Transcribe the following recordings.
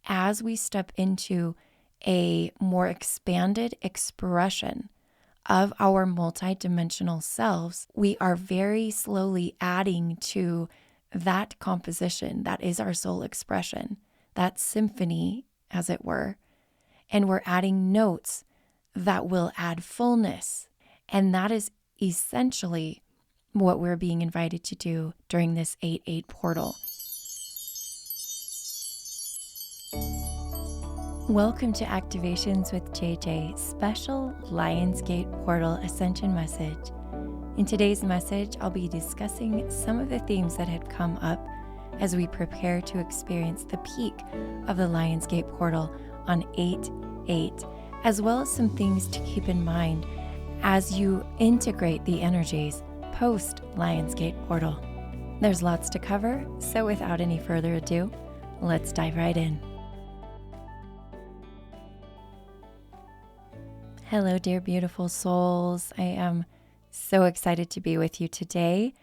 as we step into a more expanded expression of our multidimensional selves, we are very slowly adding to that composition that is our soul expression, that symphony, as it were. And we're adding notes that will add fullness. And that is essentially what we're being invited to do during this 8/8 portal. Welcome to Activations with JJ, special Lionsgate Portal Ascension message. In today's message, I'll be discussing some of the themes that had come up as we prepare to experience the peak of the Lionsgate portal on 8/8, as well as some things to keep in mind as you integrate the energies post Lionsgate portal. There's lots to cover, so without any further ado, let's dive right in. Hello, dear beautiful souls. I am so excited to be with you today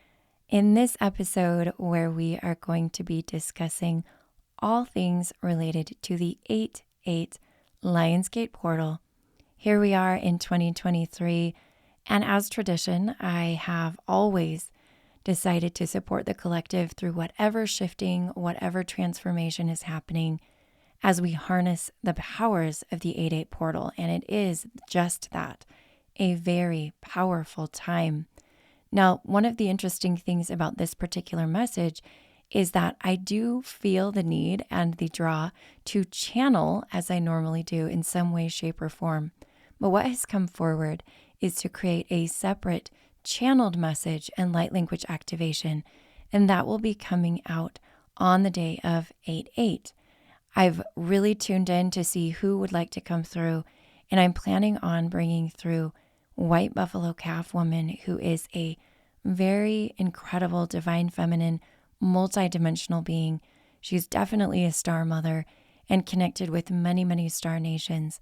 in this episode where we are going to be discussing all things related to the 8/8 Lionsgate portal. Here we are in 2023, and as tradition, I have always decided to support the collective through whatever shifting, whatever transformation is happening as we harness the powers of the 8/8 portal. And it is just that, a very powerful time. Now, one of the interesting things about this particular message is that I do feel the need and the draw to channel as I normally do in some way, shape, or form. But what has come forward is to create a separate channeled message and light language activation, and that will be coming out on the day of 8/8. I've really tuned in to see who would like to come through, and I'm planning on bringing through White Buffalo Calf Woman, who is a very incredible divine feminine, multidimensional being. She's definitely a star mother and connected with many, many star nations.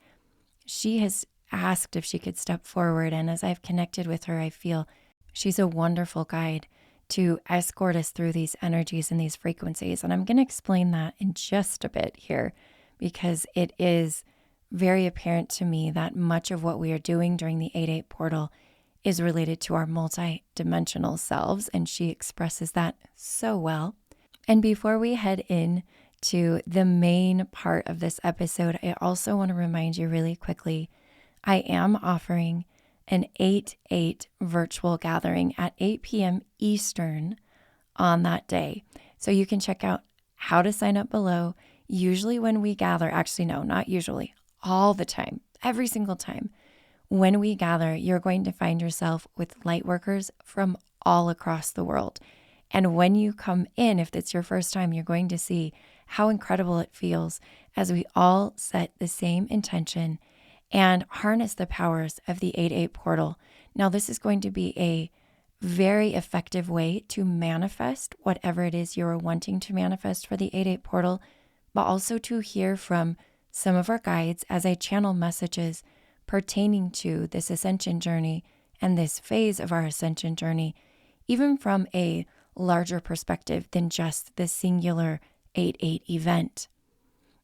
She has asked if she could step forward, and as I've connected with her, I feel she's a wonderful guide to escort us through these energies and these frequencies. And I'm going to explain that in just a bit here, because it is very apparent to me that much of what we are doing during the 8/8 portal is related to our multi-dimensional selves, and she expresses that so well. And before we head in to the main part of this episode, I also want to remind you really quickly, I am offering an 8/8 virtual gathering at 8 p.m. Eastern on that day. So you can check out how to sign up below. Usually when we gather, actually no, not usually, all the time, every single time, when we gather, you're going to find yourself with light workers from all across the world. And when you come in, if it's your first time, you're going to see how incredible it feels as we all set the same intention and harness the powers of the 8/8 portal. Now, this is going to be a very effective way to manifest whatever it is you're wanting to manifest for the 8/8 portal, but also to hear from some of our guides as I channel messages pertaining to this ascension journey and this phase of our ascension journey, even from a larger perspective than just the singular 8/8 event.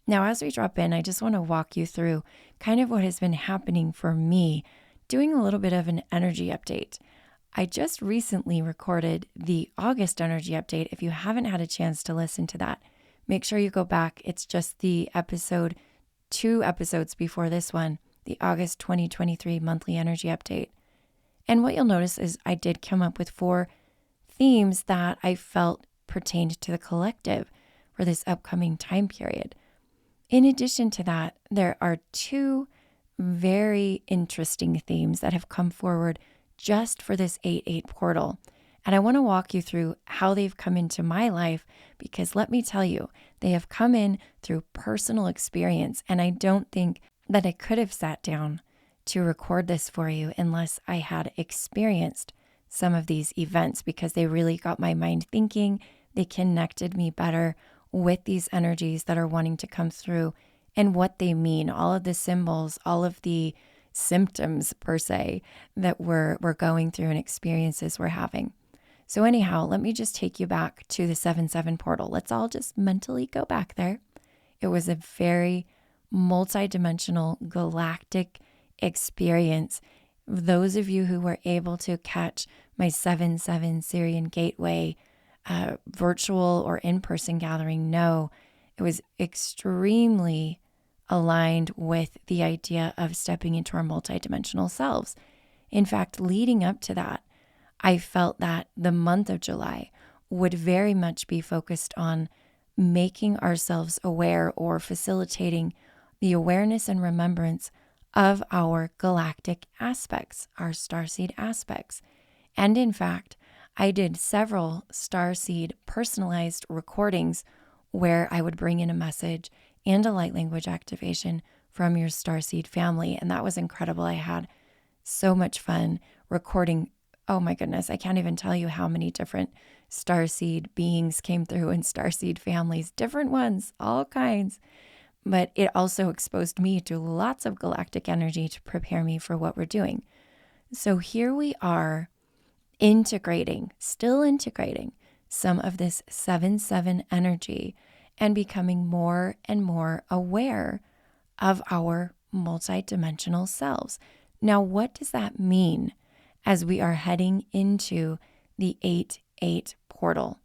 Now, as we drop in, I just want to walk you through kind of what has been happening for me, doing a little bit of an energy update. I just recently recorded the August energy update. If you haven't had a chance to listen to that, make sure you go back. It's just the episode, 2 episodes before this one, the August 2023 monthly energy update. And what you'll notice is I did come up with 4 themes that I felt pertained to the collective for this upcoming time period. In addition to that, there are 2 very interesting themes that have come forward just for this 8/8 portal. And I want to walk you through how they've come into my life, because let me tell you, they have come in through personal experience. And I don't think that I could have sat down to record this for you unless I had experienced some of these events, because they really got my mind thinking. They connected me better with these energies that are wanting to come through and what they mean, all of the symbols, all of the symptoms per se that we're going through and experiences we're having. So anyhow, let me just take you back to the 7/7 portal. Let's all just mentally go back there. It was a very multidimensional galactic experience. Those of you who were able to catch my 7/7 Syrian Gateway virtual or in-person gathering know it was extremely aligned with the idea of stepping into our multidimensional selves. In fact, leading up to that, I felt that the month of July would very much be focused on making ourselves aware or facilitating the awareness and remembrance of our galactic aspects, our starseed aspects. And in fact, I did several starseed personalized recordings where I would bring in a message and a light language activation from your starseed family. And that was incredible. I had so much fun recording. Oh my goodness, I can't even tell you how many different starseed beings came through in starseed families, different ones, all kinds. But it also exposed me to lots of galactic energy to prepare me for what we're doing. So here we are still integrating some of this 7/7 energy and becoming more and more aware of our multidimensional selves. Now, what does that mean as we are heading into the 8/8 portal?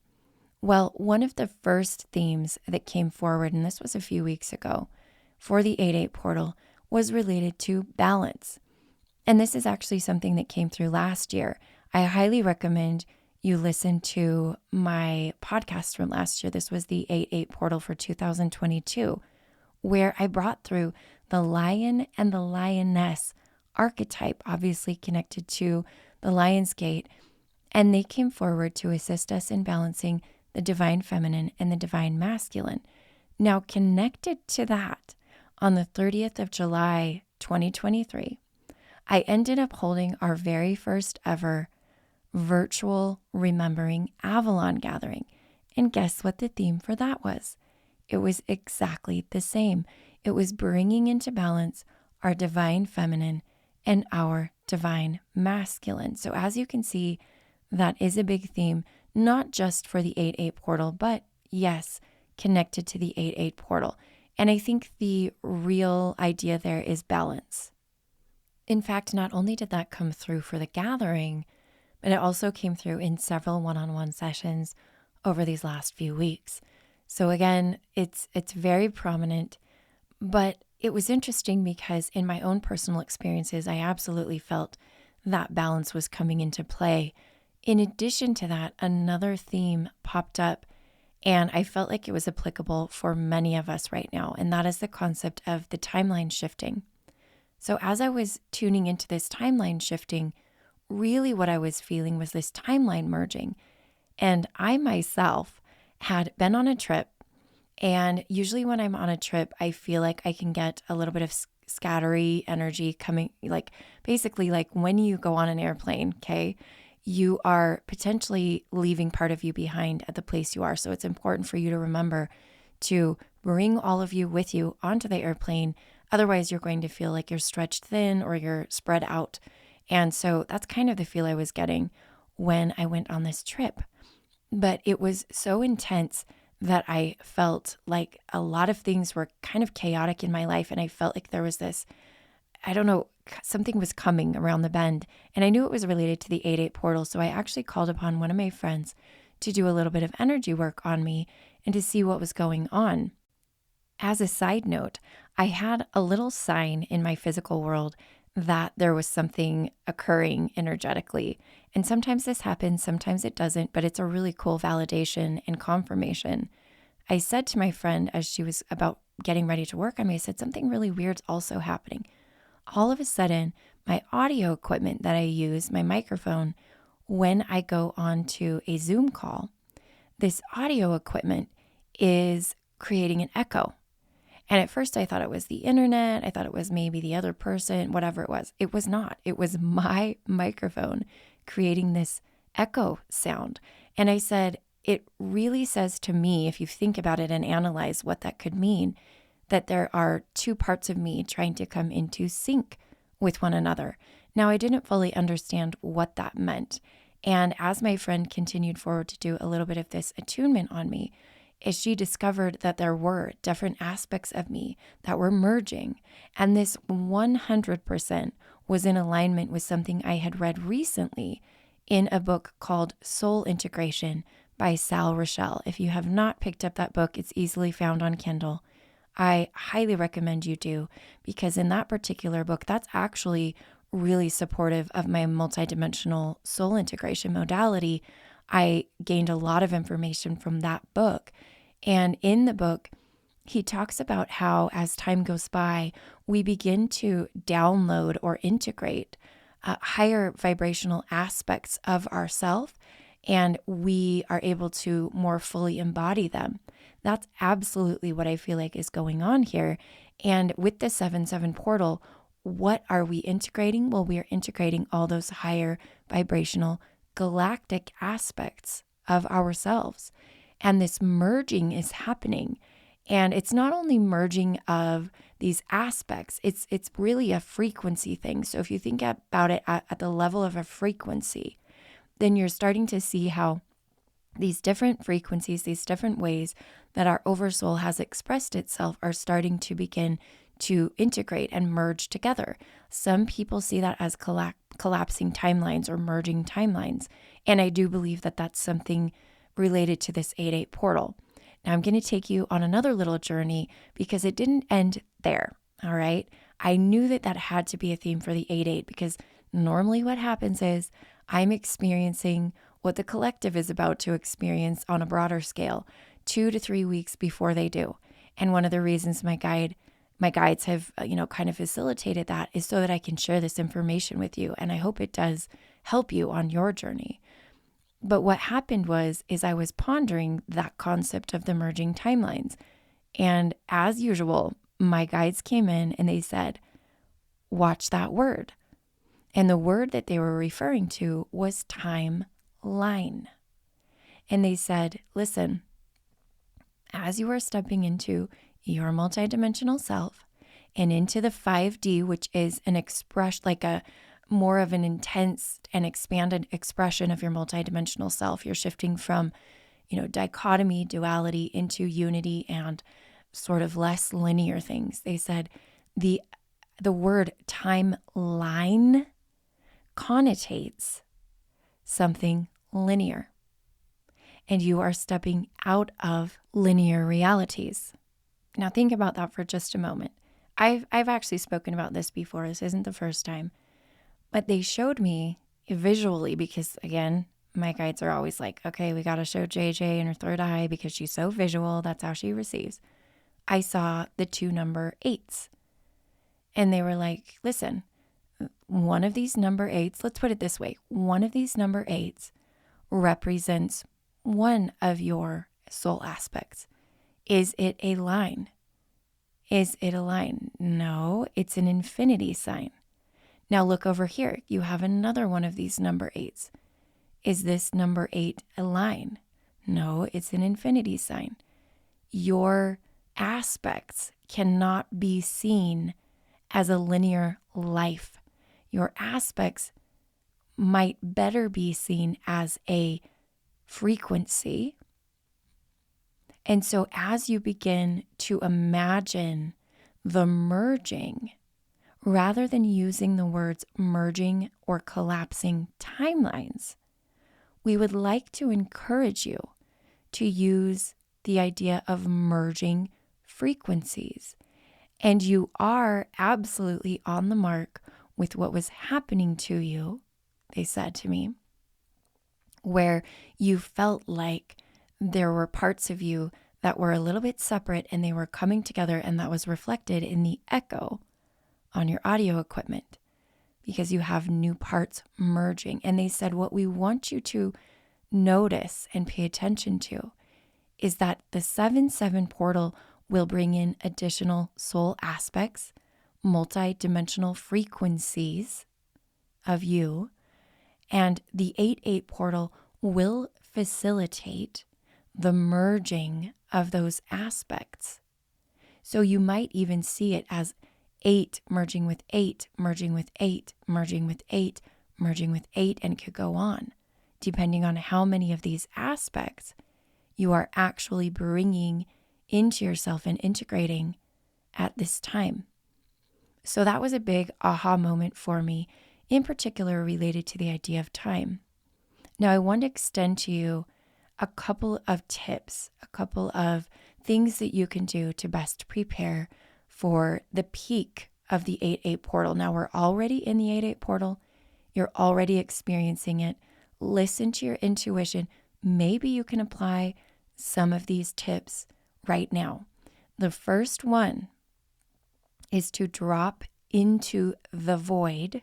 Well, one of the first themes that came forward, and this was a few weeks ago, for the 8/8 portal was related to balance. And this is actually something that came through last year. I highly recommend you listen to my podcast from last year. This was the 8/8 portal for 2022, where I brought through the lion and the lioness archetype, obviously connected to the Lion's Gate. And they came forward to assist us in balancing the divine feminine and the divine masculine. Now, connected to that, on the 30th of July, 2023, I ended up holding our very first ever virtual Remembering Avalon gathering. And guess what the theme for that was? It was exactly the same. It was bringing into balance our divine feminine and our divine masculine. So as you can see, that is a big theme, not just for the 8/8 portal, but yes, connected to the 8/8 portal. And I think the real idea there is balance. In fact, not only did that come through for the gathering, but it also came through in several one-on-one sessions over these last few weeks. So again, it's very prominent, but it was interesting because in my own personal experiences, I absolutely felt that balance was coming into play. In addition to that, another theme popped up, and I felt like it was applicable for many of us right now, and that is the concept of the timeline shifting. So as I was tuning into this timeline shifting, really what I was feeling was this timeline merging. And I myself had been on a trip, and usually when I'm on a trip, I feel like I can get a little bit of scattery energy coming, like basically like when you go on an airplane, okay, you are potentially leaving part of you behind at the place you are. So it's important for you to remember to bring all of you with you onto the airplane. Otherwise, you're going to feel like you're stretched thin or you're spread out. And so that's kind of the feel I was getting when I went on this trip. But it was so intense that I felt like a lot of things were kind of chaotic in my life. And I felt like there was this, I don't know, something was coming around the bend. And I knew it was related to the 8/8 portal. So I actually called upon one of my friends to do a little bit of energy work on me and to see what was going on. As a side note, I had a little sign in my physical world that there was something occurring energetically. And sometimes this happens, sometimes it doesn't, but it's a really cool validation and confirmation. I said to my friend as she was about getting ready to work on me, I said, something really weird's also happening. All of a sudden, my audio equipment that I use, my microphone, when I go on to a Zoom call, this audio equipment is creating an echo. And at first I thought it was the internet. I thought it was maybe the other person, whatever it was. It was not. It was my microphone creating this echo sound. And I said, it really says to me, if you think about it and analyze what that could mean, that there are two parts of me trying to come into sync with one another. Now, I didn't fully understand what that meant. And as my friend continued forward to do a little bit of this attunement on me, is she discovered that there were different aspects of me that were merging. And this 100% was in alignment with something I had read recently in a book called Soul Integration by Sal Rochelle. If you have not picked up that book, it's easily found on Kindle. I highly recommend you do, because in that particular book, that's actually really supportive of my multidimensional soul integration modality. I gained a lot of information from that book. And in the book, he talks about how as time goes by, we begin to download or integrate higher vibrational aspects of ourself, and we are able to more fully embody them. That's absolutely what I feel like is going on here. And with the 7/7 portal, what are we integrating? Well, we are integrating all those higher vibrational galactic aspects of ourselves. And this merging is happening. And it's not only merging of these aspects, it's really a frequency thing. So if you think about it at the level of a frequency, then you're starting to see how these different frequencies, these different ways that our oversoul has expressed itself are starting to begin to integrate and merge together. Some people see that as collapsing timelines or merging timelines. And I do believe that that's something related to this 8/8 portal. Now I'm going to take you on another little journey because it didn't end there. All right. I knew that that had to be a theme for the 8/8 because normally what happens is I'm experiencing what the collective is about to experience on a broader scale 2 to 3 weeks before they do. And one of the reasons my guides have, kind of facilitated that is so that I can share this information with you. And I hope it does help you on your journey. But what happened is I was pondering that concept of the merging timelines. And as usual, my guides came in and they said, watch that word. And the word that they were referring to was timeline. And they said, listen, as you are stepping into your multidimensional self and into the 5D, which is an expression, like a more of an intense and expanded expression of your multidimensional self. You're shifting from, dichotomy, duality into unity and sort of less linear things. They said the word timeline connotates something linear. And you are stepping out of linear realities. Now think about that for just a moment. I've actually spoken about this before. This isn't the first time. But they showed me visually because, again, my guides are always like, okay, we got to show JJ in her third eye because she's so visual. That's how she receives. I saw the 2 number 8s. And they were like, listen, one of these number 8s, let's put it this way. One of these number 8s represents one of your soul aspects. Is it a line? Is it a line? No, it's an infinity sign. Now look over here. You have another one of these number 8s. Is this number 8 a line? No, it's an infinity sign. Your aspects cannot be seen as a linear life. Your aspects might better be seen as a frequency. And so as you begin to imagine the merging, rather than using the words merging or collapsing timelines, we would like to encourage you to use the idea of merging frequencies. And you are absolutely on the mark with what was happening to you, they said to me, where you felt like there were parts of you that were a little bit separate and they were coming together, and that was reflected in the echo on your audio equipment because you have new parts merging. And they said, what we want you to notice and pay attention to is that the 7/7 portal will bring in additional soul aspects, multi-dimensional frequencies of you, and the 8/8 portal will facilitate the merging of those aspects. So you might even see it as 8 merging with 8, merging with 8, merging with 8, merging with 8, and it could go on, depending on how many of these aspects you are actually bringing into yourself and integrating at this time. So that was a big aha moment for me, in particular related to the idea of time. Now, I want to extend to you a couple of tips, a couple of things that you can do to best prepare for the peak of the 8-8 portal. Now, we're already in the 8-8 portal. You're already experiencing it. Listen to your intuition. Maybe you can apply some of these tips right now. The first one is to drop into the void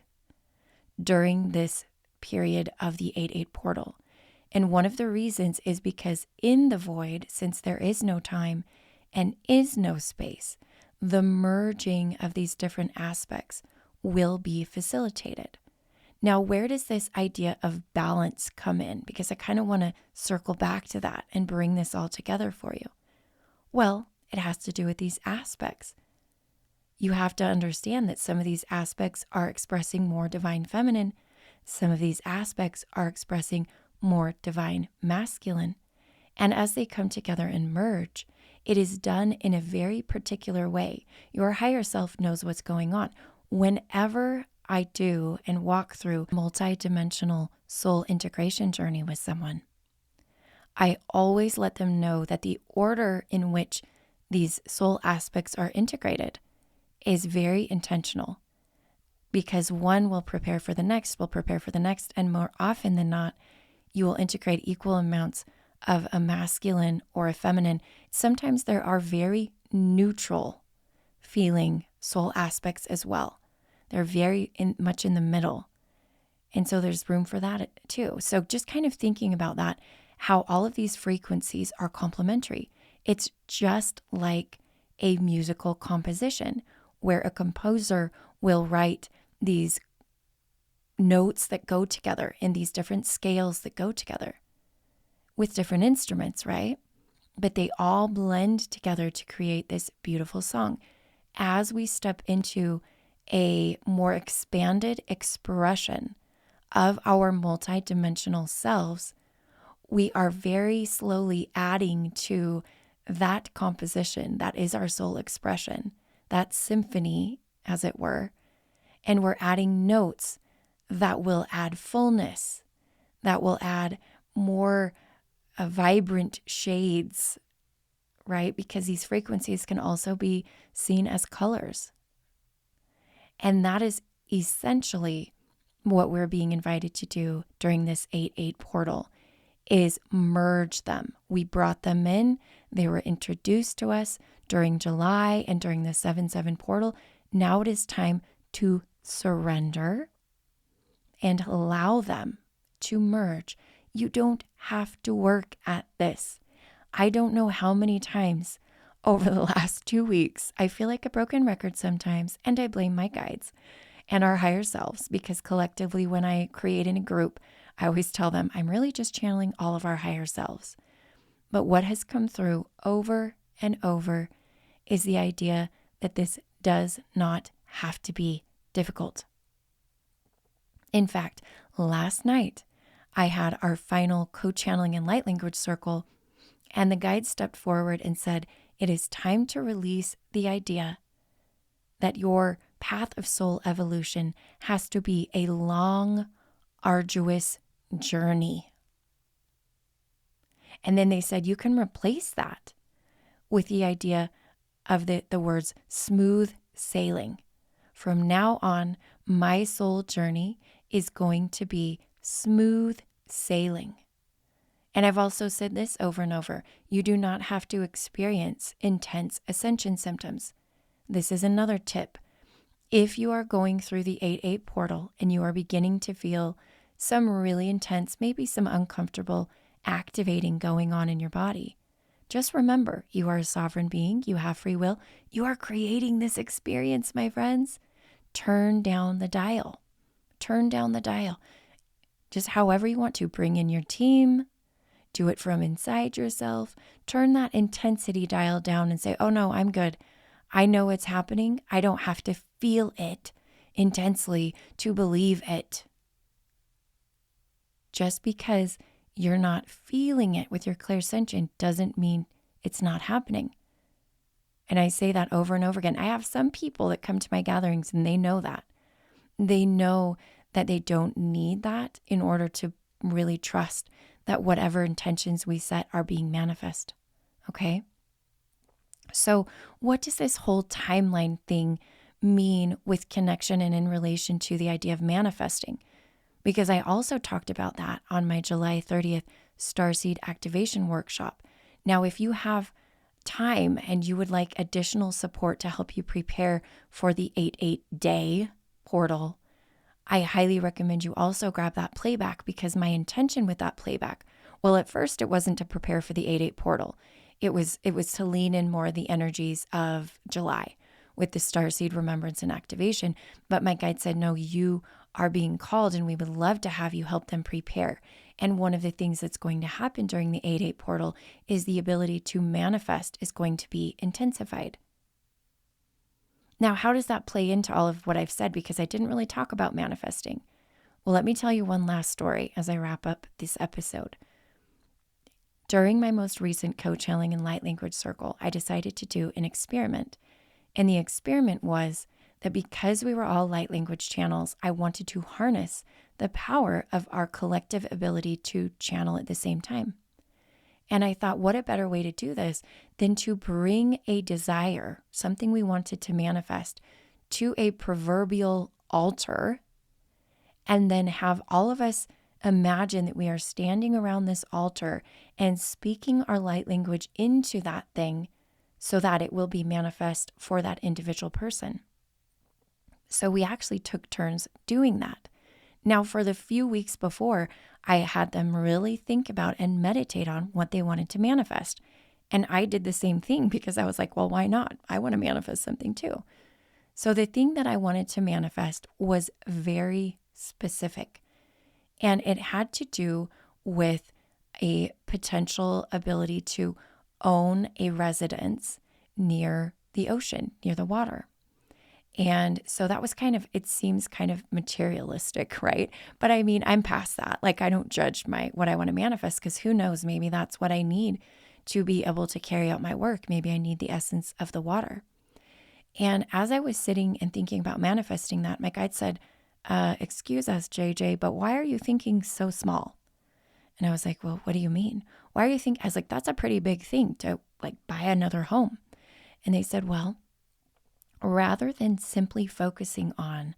during this period of the 8-8 portal. And one of the reasons is because in the void, since there is no time and is no space, the merging of these different aspects will be facilitated. Now, where does this idea of balance come in? Because I kind of want to circle back to that and bring this all together for you. Well, it has to do with these aspects. You have to understand that some of these aspects are expressing more divine feminine. Some of these aspects are expressing more divine masculine. And as they come together and merge, it is done in a very particular way. Your higher self knows what's going on. Whenever I do and walk through a multidimensional soul integration journey with someone, I always let them know that the order in which these soul aspects are integrated is very intentional, because one will prepare for the next, and more often than not, you will integrate equal amounts of a masculine or a feminine. Sometimes there are very neutral feeling soul aspects as well. They're very much in the middle. And so there's room for that too. So just kind of thinking about that, how all of these frequencies are complementary. It's just like a musical composition where a composer will write these notes that go together in these different scales that go together with different instruments, right? But they all blend together to create this beautiful song. As we step into a more expanded expression of our multidimensional selves, we are very slowly adding to that composition that is our soul expression, that symphony, as it were. And we're adding notes that will add fullness, that will add more vibrant shades, right? Because these frequencies can also be seen as colors. And that is essentially what we're being invited to do during this 8-8 portal, is merge them. We brought them in. They were introduced to us during July and during the 7-7 portal. Now it is time to surrender and allow them to merge. You don't have to work at this. I don't know how many times over the last 2 weeks, I feel like a broken record sometimes, and I blame my guides and our higher selves, because collectively when I create in a group, I always tell them I'm really just channeling all of our higher selves. But what has come through over and over is the idea that this does not have to be difficult. In fact, last night, I had our final co-channeling and light language circle, and the guide stepped forward and said, it is time to release the idea that your path of soul evolution has to be a long, arduous journey. And then they said, you can replace that with the idea of the words smooth sailing. From now on, my soul journey is going to be smooth sailing. And I've also said this over and over. You do not have to experience intense ascension symptoms. This is another tip. If you are going through the 8-8 portal and you are beginning to feel some really intense, maybe some uncomfortable activating going on in your body, just remember, you are a sovereign being. You have free will. You are creating this experience, my friends. Turn down the dial. Turn down the dial. Just however you want to. Bring in your team. Do it from inside yourself. Turn that intensity dial down and say, oh no, I'm good. I know it's happening. I don't have to feel it intensely to believe it. Just because you're not feeling it with your clairsentient doesn't mean it's not happening. And I say that over and over again. I have some people that come to my gatherings and they know that. They know that they don't need that in order to really trust that whatever intentions we set are being manifest. Okay? So, what does this whole timeline thing mean with connection and in relation to the idea of manifesting? Because I also talked about that on my July 30th Starseed Activation Workshop. Now, if you have time and you would like additional support to help you prepare for the 8/8 day portal, I highly recommend you also grab that playback, because my intention with that playback, well, at first it wasn't to prepare for the 8/8 portal. It was to lean in more of the energies of July with the Starseed Remembrance and Activation. But my guide said, no, you are being called and we would love to have you help them prepare. And one of the things that's going to happen during the 8/8 portal is the ability to manifest is going to be intensified. Now, how does that play into all of what I've said? Because I didn't really talk about manifesting. Well, let me tell you one last story as I wrap up this episode. During my most recent co-channeling and light language circle, I decided to do an experiment. And the experiment was that because we were all light language channels, I wanted to harness the power of our collective ability to channel at the same time. And I thought, what a better way to do this than to bring a desire, something we wanted to manifest, to a proverbial altar, and then have all of us imagine that we are standing around this altar and speaking our light language into that thing so that it will be manifest for that individual person. So we actually took turns doing that. Now, for the few weeks before, I had them really think about and meditate on what they wanted to manifest. And I did the same thing because I was like, well, why not? I want to manifest something too. So the thing that I wanted to manifest was very specific. And it had to do with a potential ability to own a residence near the ocean, near the water. And so that was it seems kind of materialistic, right? But I mean, I'm past that. Like, I don't judge what I want to manifest, because who knows, maybe that's what I need to be able to carry out my work. Maybe I need the essence of the water. And as I was sitting and thinking about manifesting that, my guide said, excuse us, JJ, but why are you thinking so small? And I was like, well, what do you mean? Why are you thinking? I was like, that's a pretty big thing to buy another home. And they said, well, rather than simply focusing on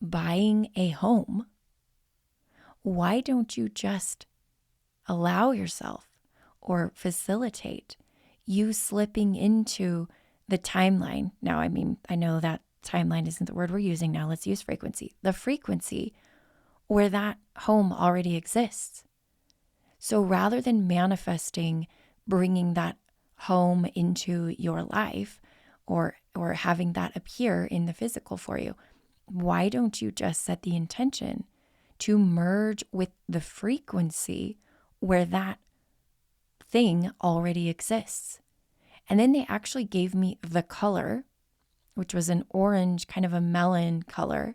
buying a home, why don't you just allow yourself or facilitate you slipping into the timeline? Now, I mean, I know that timeline isn't the word we're using now. Let's use frequency. The frequency where that home already exists. So rather than manifesting, bringing that home into your life or having that appear in the physical for you, why don't you just set the intention to merge with the frequency where that thing already exists? And then they actually gave me the color, which was an orange, kind of a melon color.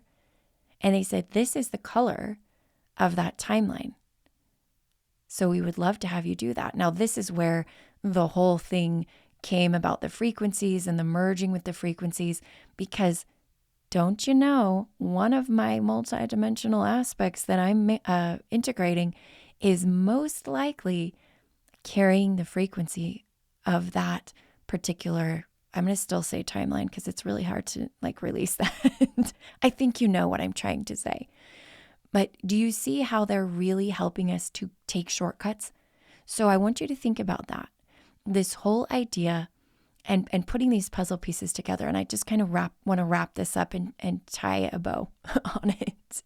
And they said, this is the color of that timeline. So we would love to have you do that. Now, this is where the whole thing came about the frequencies and the merging with the frequencies, because don't you know, one of my multidimensional aspects that I'm integrating is most likely carrying the frequency of that particular, I'm going to still say timeline because it's really hard to release that. I think you know what I'm trying to say. But do you see how they're really helping us to take shortcuts? So I want you to think about that. This whole idea and putting these puzzle pieces together. And I just kind of want to wrap this up and tie a bow on it.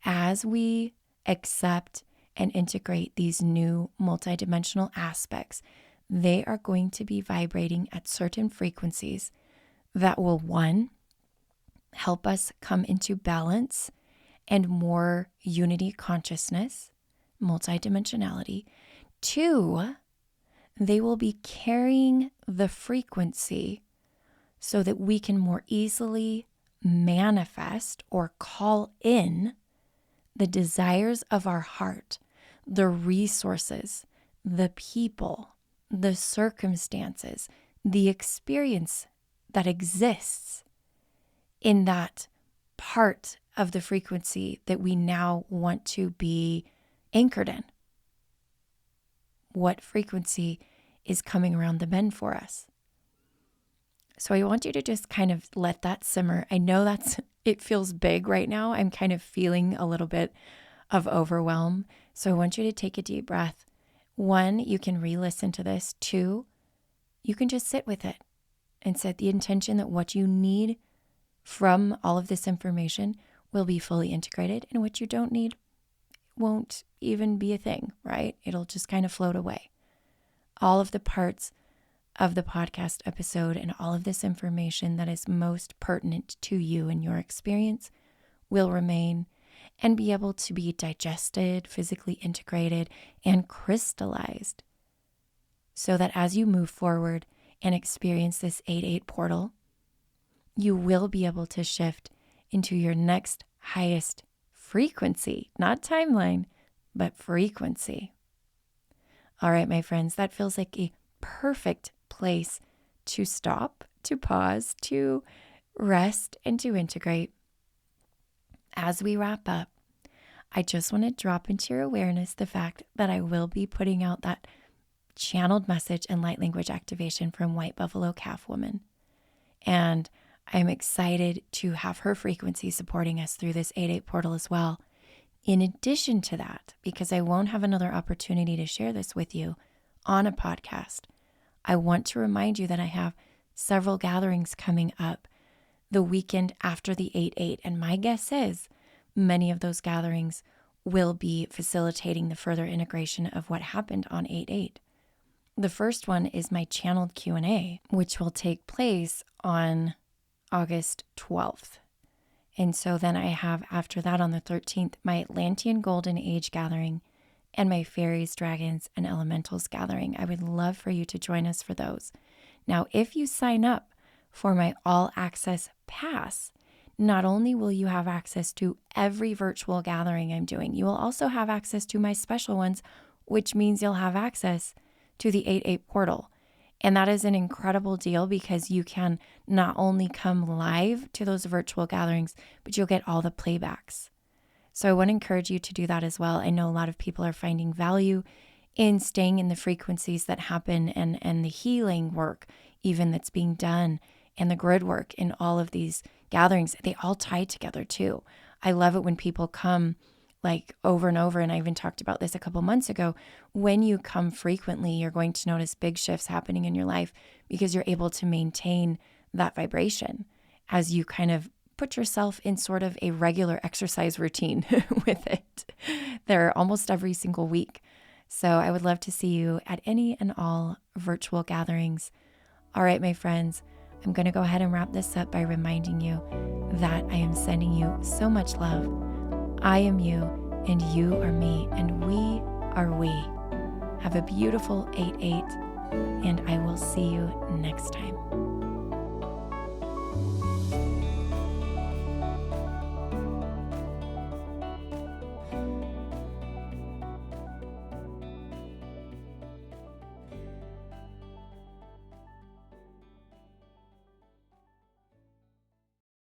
As we accept and integrate these new multidimensional aspects, they are going to be vibrating at certain frequencies that will, one, help us come into balance and more unity consciousness, multidimensionality. Two, they will be carrying the frequency so that we can more easily manifest or call in the desires of our heart, the resources, the people, the circumstances, the experience that exists in that part of the frequency that we now want to be anchored in. What frequency is coming around the bend for us? So I want you to just kind of let that simmer. I know it feels big right now. I'm kind of feeling a little bit of overwhelm. So I want you to take a deep breath. 1, you can re-listen to this. 2, you can just sit with it and set the intention that what you need from all of this information will be fully integrated, and what you don't need won't even be a thing, right? It'll just kind of float away. All of the parts of the podcast episode and all of this information that is most pertinent to you and your experience will remain and be able to be digested, physically integrated, and crystallized, so that as you move forward and experience this 8/8 portal, you will be able to shift into your next highest frequency, not timeline, but frequency. All right, my friends, that feels like a perfect place to stop, to pause, to rest, and to integrate. As we wrap up, I just want to drop into your awareness the fact that I will be putting out that channeled message and light language activation from White Buffalo Calf Woman. And I'm excited to have her frequency supporting us through this 8/8 portal as well. In addition to that, because I won't have another opportunity to share this with you on a podcast, I want to remind you that I have several gatherings coming up the weekend after the 8/8. And my guess is many of those gatherings will be facilitating the further integration of what happened on 8/8. The first one is my channeled Q&A, which will take place on August 12th. And so then I have, after that on the 13th, my Atlantean Golden Age gathering and my Fairies, Dragons, and Elementals gathering. I would love for you to join us for those. Now, if you sign up for my all access pass, not only will you have access to every virtual gathering I'm doing, you will also have access to my special ones, which means you'll have access to the 8/8 portal. And that is an incredible deal because you can not only come live to those virtual gatherings, but you'll get all the playbacks. So I want to encourage you to do that as well. I know a lot of people are finding value in staying in the frequencies that happen and the healing work even that's being done and the grid work in all of these gatherings. They all tie together too. I love it when people come like over and over, and I even talked about this a couple months ago. When you come frequently, you're going to notice big shifts happening in your life because you're able to maintain that vibration as you kind of put yourself in sort of a regular exercise routine with it. They're almost every single week. So I would love to see you at any and all virtual gatherings. All right, my friends, I'm going to go ahead and wrap this up by reminding you that I am sending you so much love. I am you, and you are me, and we are we. Have a beautiful 8/8, and I will see you next time.